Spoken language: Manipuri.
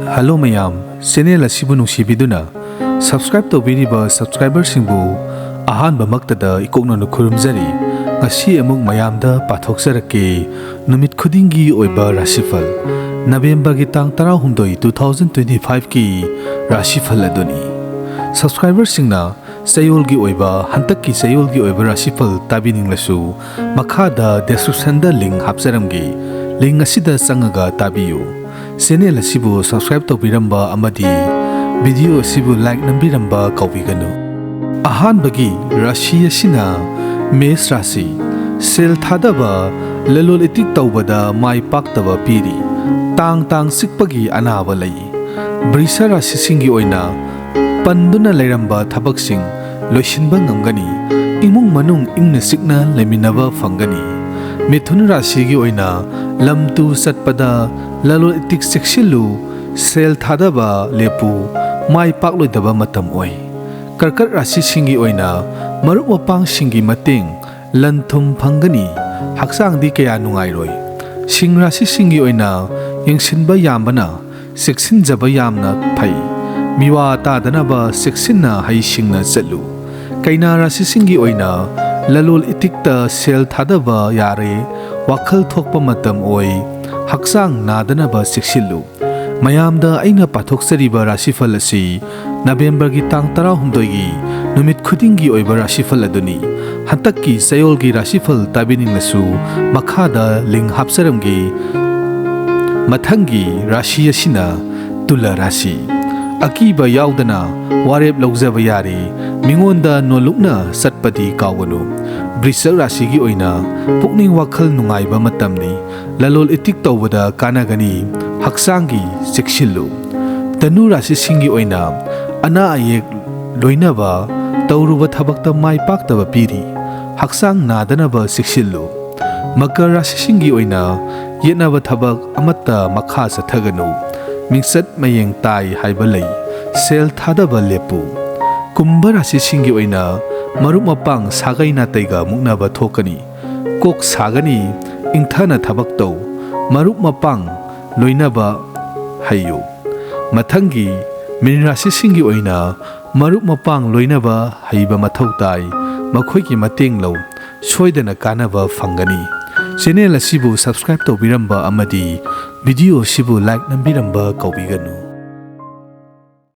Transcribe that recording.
Hello mayam, channel asibu nungsibiduna subscribe tawbiriba subscriber singbu ahanba maktada ikokna nukhurumjari ngasi amuk mayamda pathokjarake numit khudingi oiba rashifal November gi tang 16 2025 ki rashifal aduni subscriber singna sayol gi oiba hantak ki sayol gi oiba rashifal tabininglasu makhada description da link hapjaramgi link asida sangaga tabiyu channel asibu subscribe tawbiramba amadi video asibu like nambiramba kawbiganu ahanbagi rashi asina mes rasi sel thadaba lalol etik tawbada mai paktaba piri tang sikpagi anaba lai brisa rasi singi oina panduna lairamba thabaksing loisinba ngamgani imung manung ingna sikna leminaba fangani mithun rasi gi oina lamtu satpada lalol etik seksilu sel thadaba lepu mai paklodaba matam oi karkat rasi singi oina marup mapang singi mateng lanthum phangani haksang di kaya nungai roi sing rasi singi oina yengsinba yambana seksin jaba yamna phai miwa ta danaba seksinna hai singna chatlu kaina rasi singi oina lalol etikta sel thadaba yare wakhal thokpa matam oi haksang nadanaba siksilu mayamda aina pathokjariba rashifal asi November gi tang 16 gi numit khudingi oiba rashifal aduni hantakki sayol gi rashifal tabininglasu makhada link hapsaramgi mathangi rashi asina tula rashi akiba yaudana warep laujaba yari mingonda nolukna satpadi kawanu brisal rashi gi oina pukning wakhal nungaiba matamni lalol etik tawbada kanagani haksangi seksilu tanu rasi singi oina ana ayek loinaba tawruba thabakta mai paktaba piri haksang nadanaba seksilu makar rasi singi oina yenaba thabak amatta makha sathaganu mingsat mayeng tai haibalai sel thadaba lepu kumbha rasi singi oina marup mapang sagaina taiga muknaba thokani kok sagani ingthana thabak taw marup mapang loinaba hayo mathangi minrasi singi oina marup mapang loinaba haiba mathau tai makhoi ki mateng lo soidana kanaba fangani channel asibu subscribe tawbiramba amadi video sibu like nambiramba kawbiganu